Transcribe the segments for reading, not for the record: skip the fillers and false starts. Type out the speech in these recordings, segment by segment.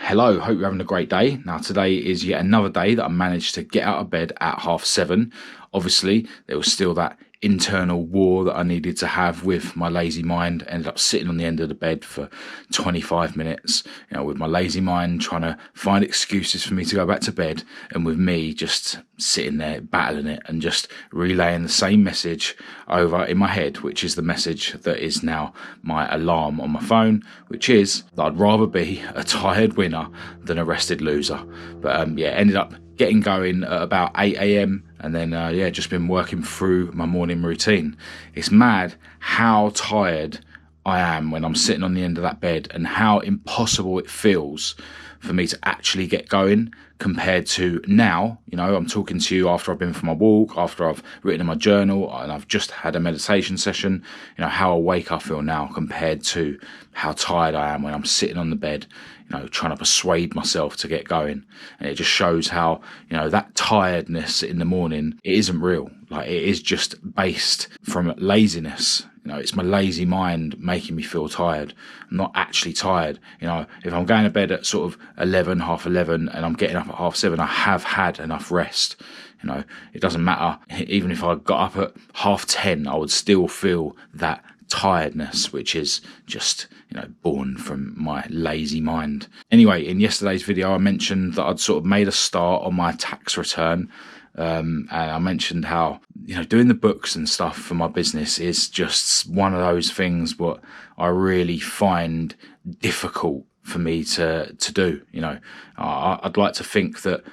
Hello, hope you're having a great day. Now today is yet another day that I managed to get out of bed at 7:30. Obviously, there was still that internal war that I needed to have with my lazy mind. Ended up sitting on the end of the bed for 25 minutes, with my lazy mind trying to find excuses for me to go back to bed, and with me just sitting there battling it and just relaying the same message over in my head, which is the message that is now my alarm on my phone, which is that I'd rather be a tired winner than a rested loser. But ended up getting going at about 8 a.m. and then just been working through my morning routine. It's mad how tired I am when I'm sitting on the end of that bed and how impossible it feels for me to actually get going compared to now. I'm talking to you after I've been for my walk, after I've written in my journal and I've just had a meditation session, how awake I feel now compared to how tired I am when I'm sitting on the bed, trying to persuade myself to get going. And it just shows how, that tiredness in the morning, it isn't real. Like, it is just based from laziness. It's my lazy mind making me feel tired. I'm not actually tired. If I'm going to bed at sort of 11, half 11, and I'm getting up at 7:30, I have had enough rest. It doesn't matter. Even if I got up at 10:30, I would still feel that tiredness, which is just, born from my lazy mind. Anyway, in yesterday's video, I mentioned that I'd sort of made a start on my tax return. And I mentioned how, doing the books and stuff for my business is just one of those things what I really find difficult for me to do. I'd like to think that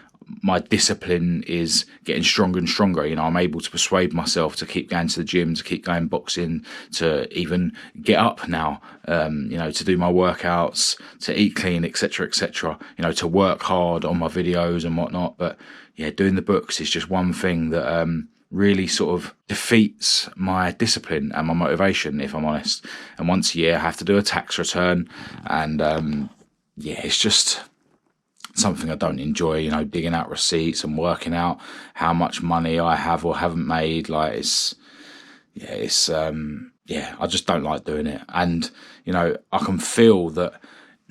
my discipline is getting stronger and stronger. I'm able to persuade myself to keep going to the gym, to keep going boxing, to even get up now, to do my workouts, to eat clean, etc., etc., to work hard on my videos and whatnot. But doing the books is just one thing that really sort of defeats my discipline and my motivation, if I'm honest. And once a year I have to do a tax return, and it's just something I don't enjoy, digging out receipts and working out how much money I have or haven't made. Like, I just don't like doing it. And, I can feel that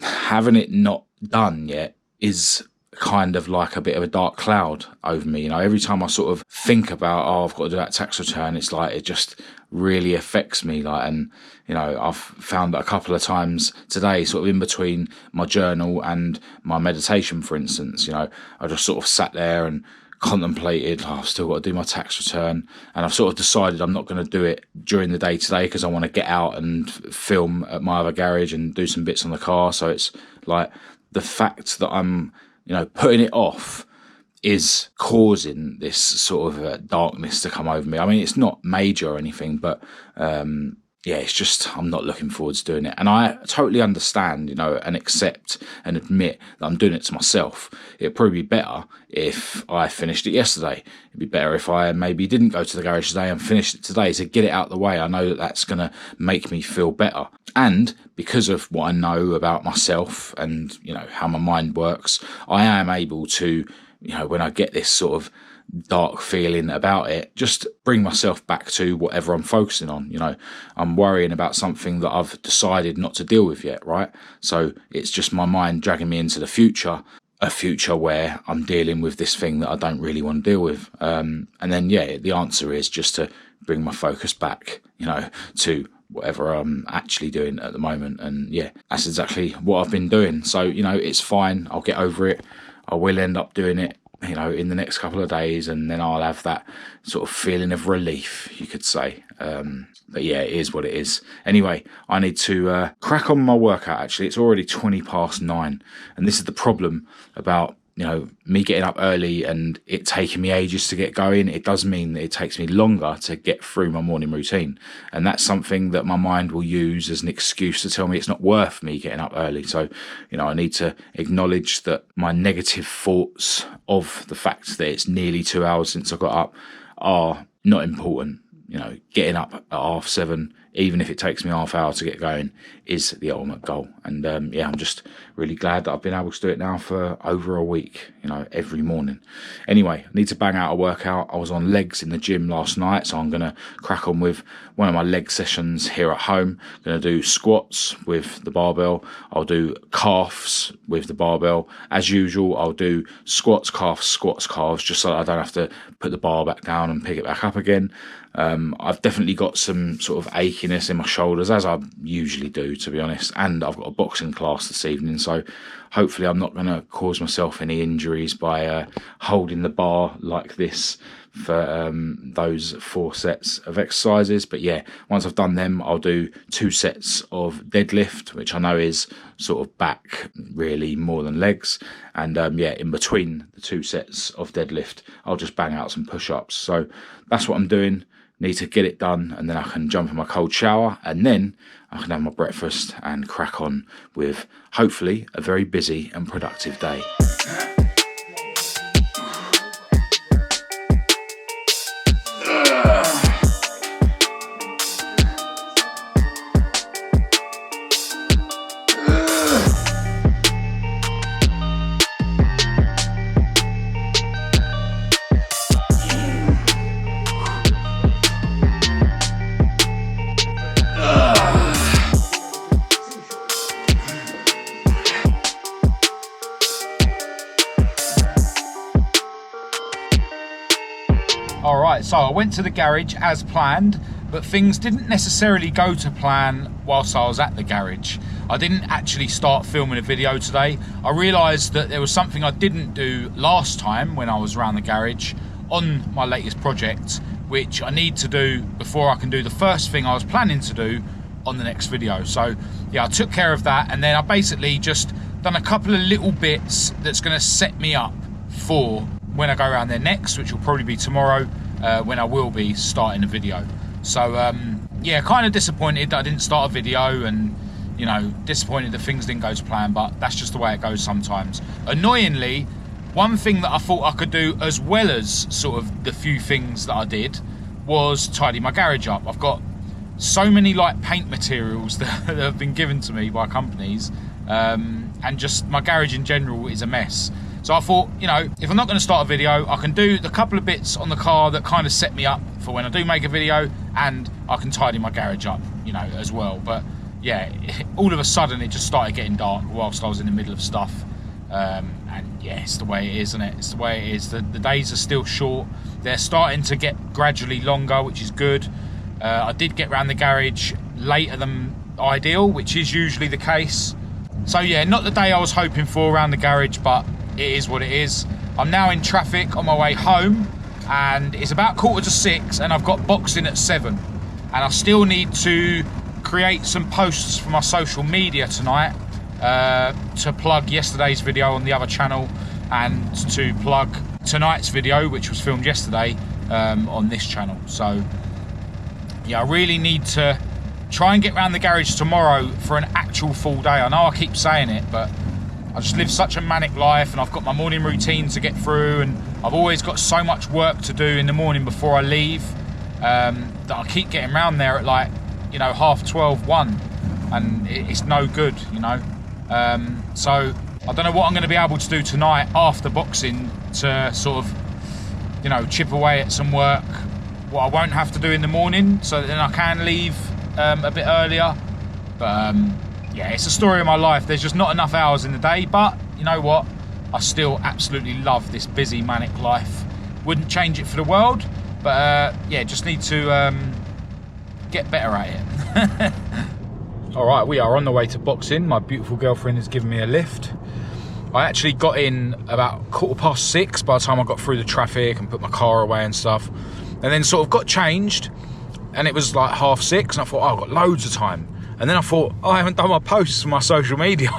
having it not done yet is kind of like a bit of a dark cloud over me. Every time I sort of think about, I've got to do that tax return, it's like it just really affects me. And I've found that a couple of times today, sort of in between my journal and my meditation, for instance, I just sort of sat there and contemplated, I've still got to do my tax return, and I've sort of decided I'm not going to do it during the day today because I want to get out and film at my other garage and do some bits on the car. So it's like the fact that I'm putting it off is causing this sort of darkness to come over me. I mean, it's not major or anything, but it's just I'm not looking forward to doing it. And I totally understand, and accept and admit that I'm doing it to myself. It'd probably be better if I finished it yesterday. It'd be better if I maybe didn't go to the garage today and finished it today to get it out of the way. I know that that's going to make me feel better. And because of what I know about myself and, how my mind works, I am able to, when I get this sort of dark feeling about it, just bring myself back to whatever I'm focusing on. I'm worrying about something that I've decided not to deal with yet, right? So it's just my mind dragging me into the future, a future where I'm dealing with this thing that I don't really want to deal with. And then, the answer is just to bring my focus back, to whatever I'm actually doing at the moment. And that's exactly what I've been doing. So, it's fine. I'll get over it. I will end up doing it, in the next couple of days, and then I'll have that sort of feeling of relief, you could say. But it is what it is. Anyway, I need to crack on my workout, actually. It's already 9:20, and this is the problem about, me getting up early and it taking me ages to get going. It does mean that it takes me longer to get through my morning routine. And that's something that my mind will use as an excuse to tell me it's not worth me getting up early. So, I need to acknowledge that my negative thoughts of the fact that it's nearly 2 hours since I got up are not important. Getting up at 7:30, even if it takes me half hour to get going, is the ultimate goal. And I'm just really glad that I've been able to do it now for over a week. you know, every morning. Anyway, I need to bang out a workout. I was on legs in the gym last night, so I'm going to crack on with one of my leg sessions here at home. I'm going to do squats with the barbell. I'll do calves with the barbell. As usual, I'll do squats, calves, just so that I don't have to put the bar back down and pick it back up again. I've definitely got some sort of achiness in my shoulders, as I usually do, to be honest, and I've got a boxing class this evening, so hopefully I'm not going to cause myself any injuries by holding the bar like this for those 4 sets of exercises. But yeah, once I've done them, I'll do 2 sets of deadlift, which I know is sort of back really more than legs, and yeah, in between the 2 sets of deadlift, I'll just bang out some push-ups. So that's what I'm doing. Need to get it done, and then I can jump in my cold shower, and then I can have my breakfast and crack on with hopefully a very busy and productive day. Alright, so I went to the garage as planned, but things didn't necessarily go to plan whilst I was at the garage. I didn't actually start filming a video today. I realised that there was something I didn't do last time when I was around the garage on my latest project, which I need to do before I can do the first thing I was planning to do on the next video. So yeah, I took care of that, and then I basically just done a couple of little bits that's going to set me up for when I go around there next, which will probably be tomorrow, when I will be starting a video. So yeah, kind of disappointed that I didn't start a video, and you know, disappointed that things didn't go to plan, but that's just the way it goes sometimes. Annoyingly, one thing that I thought I could do as well as sort of the few things that I did was tidy my garage up. I've got so many like paint materials that have been given to me by companies, and just my garage in general is a mess. So I thought, you know, if I'm not going to start a video, I can do the couple of bits on the car that kind of set me up for when I do make a video, and I can tidy my garage up, you know, as well. But yeah, all of a sudden it just started getting dark whilst I was in the middle of stuff. And yeah, it's the way it is, isn't it? It's the way it is. The days are still short. They're starting to get gradually longer, which is good. I did get around the garage later than ideal, which is usually the case. So yeah, not the day I was hoping for around the garage, but it is what it is. I'm now in traffic on my way home, and it's about 6:15, and I've got boxing at 7, and I still need to create some posts for my social media tonight, to plug yesterday's video on the other channel, and to plug tonight's video, which was filmed yesterday, on this channel. So yeah, I really need to try and get around the garage tomorrow for an actual full day. I know I keep saying it, but I just live such a manic life, and I've got my morning routine to get through, and I've always got so much work to do in the morning before I leave, that I keep getting around there at like, you know, 12:30, 1, and it's no good, you know. So I don't know what I'm going to be able to do tonight after boxing to sort of, you know, chip away at some work, what I won't have to do in the morning, so that then I can leave a bit earlier. But yeah, it's a story of my life. There's just not enough hours in the day, but you know what? I still absolutely love this busy, manic life. Wouldn't change it for the world, but yeah, just need to get better at it. All right, we are on the way to boxing. My beautiful girlfriend has given me a lift. I actually got in about 6:15 by the time I got through the traffic and put my car away and stuff, and then sort of got changed, and it was like 6:30, and I thought, oh, I've got loads of time. And then I thought, oh, I haven't done my posts for my social media.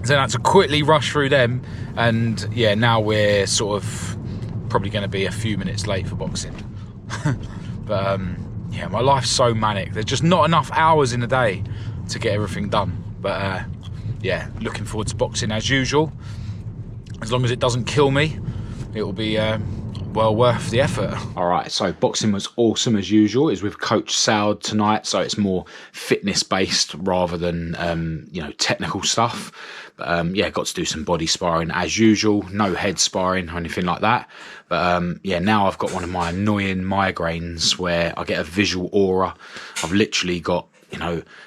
So I had to quickly rush through them. And yeah, now we're sort of probably going to be a few minutes late for boxing. But yeah, my life's so manic. There's just not enough hours in the day to get everything done. But yeah, looking forward to boxing as usual. As long as it doesn't kill me, it will be well worth the effort. All right, so boxing was awesome as usual. It's with Coach Saud tonight, so it's more fitness based rather than technical stuff. But yeah, got to do some body sparring as usual. No head sparring or anything like that. But yeah, now I've got one of my annoying migraines where I get a visual aura. I've literally got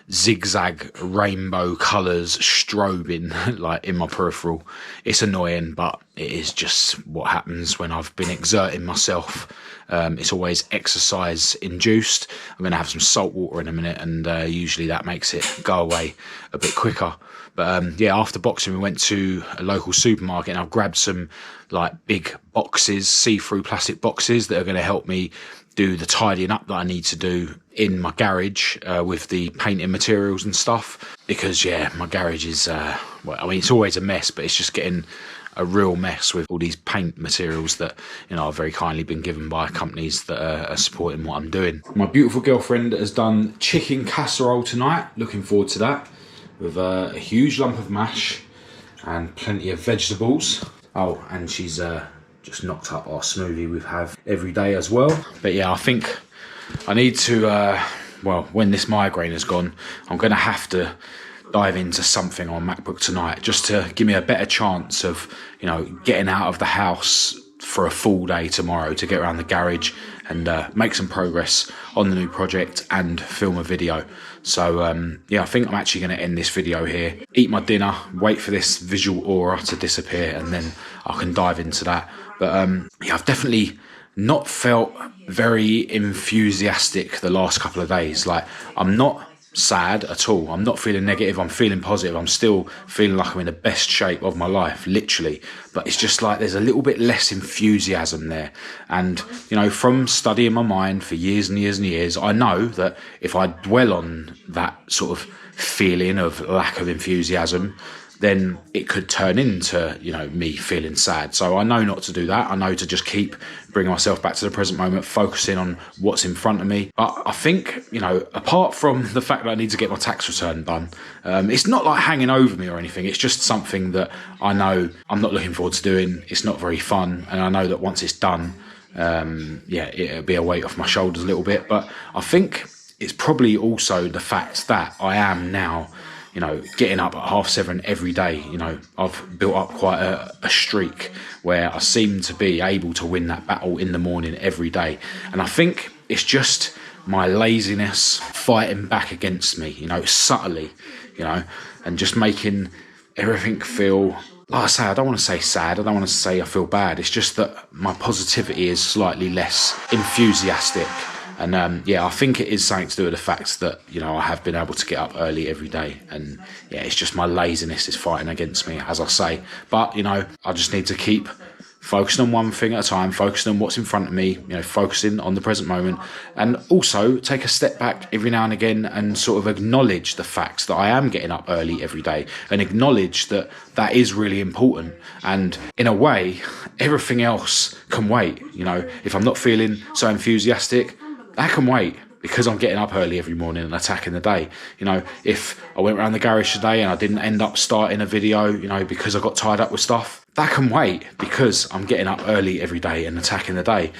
zigzag rainbow colours strobing like in my peripheral. It's annoying, but it is just what happens when I've been exerting myself. It's always exercise induced. I'm going to have some salt water in a minute, and usually that makes it go away a bit quicker. But yeah, after boxing we went to a local supermarket and I've grabbed some like big boxes, see-through plastic boxes that are going to help me do the tidying up that I need to do in my garage with the painting materials and stuff. Because yeah, my garage is it's always a mess, but it's just getting a real mess with all these paint materials that I've very kindly been given by companies that are supporting what I'm doing. My beautiful girlfriend has done chicken casserole tonight. Looking forward to that, with a huge lump of mash and plenty of vegetables. Oh, and she's just knocked up our smoothie we have every day as well. But yeah, I think I need to, when this migraine is gone, I'm going to have to dive into something on MacBook tonight just to give me a better chance of, getting out of the house for a full day tomorrow to get around the garage and make some progress on the new project and film a video. So yeah, I think I'm actually going to end this video here, eat my dinner, wait for this visual aura to disappear, and then I can dive into that. But yeah, I've definitely not felt very enthusiastic the last couple of days. Like, I'm not sad at all. I'm not feeling negative. I'm feeling positive. I'm still feeling like I'm in the best shape of my life, literally. But it's just like there's a little bit less enthusiasm there. And, from studying my mind for years and years and years, I know that if I dwell on that sort of feeling of lack of enthusiasm, then it could turn into, me feeling sad. So I know not to do that. I know to just keep bringing myself back to the present moment, focusing on what's in front of me. But I think, apart from the fact that I need to get my tax return done, it's not like hanging over me or anything. It's just something that I know I'm not looking forward to doing. It's not very fun. And I know that once it's done, it'll be a weight off my shoulders a little bit. But I think it's probably also the fact that I am now getting up at 7:30 every day. I've built up quite a streak where I seem to be able to win that battle in the morning every day. And I think it's just my laziness fighting back against me, subtly, and just making everything feel, like I say, I don't want to say sad. I don't want to say I feel bad. It's just that my positivity is slightly less enthusiastic. And I think it is something to do with the fact that, I have been able to get up early every day. And yeah, it's just my laziness is fighting against me, as I say. But, I just need to keep focusing on one thing at a time, focusing on what's in front of me, focusing on the present moment. And also take a step back every now and again and sort of acknowledge the fact that I am getting up early every day, and acknowledge that that is really important. And in a way, everything else can wait. If I'm not feeling so enthusiastic, that can wait, because I'm getting up early every morning and attacking the day. If I went around the garage today and I didn't end up starting a video, because I got tied up with stuff, that can wait, because I'm getting up early every day and attacking the day.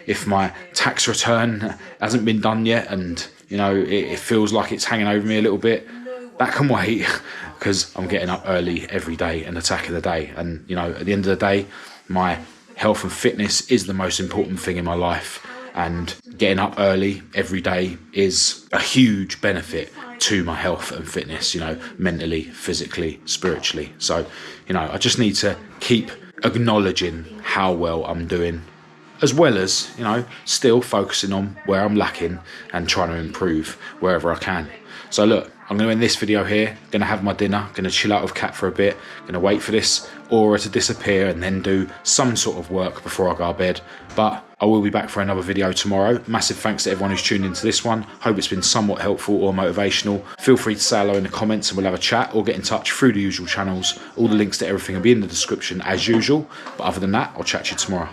If my tax return hasn't been done yet and, it feels like it's hanging over me a little bit, that can wait, because I'm getting up early every day and attacking the day. And, at the end of the day, my health and fitness is the most important thing in my life. And getting up early every day is a huge benefit to my health and fitness, mentally, physically, spiritually. So, I just need to keep acknowledging how well I'm doing, as well as, still focusing on where I'm lacking and trying to improve wherever I can. So look, I'm going to end this video here, going to have my dinner, going to chill out with Kat for a bit, going to wait for this aura to disappear and then do some sort of work before I go to bed. But I will be back for another video tomorrow. Massive thanks to everyone who's tuned into this one. Hope it's been somewhat helpful or motivational. Feel free to say hello in the comments and we'll have a chat, or get in touch through the usual channels. All the links to everything will be in the description as usual. But other than that, I'll chat to you tomorrow.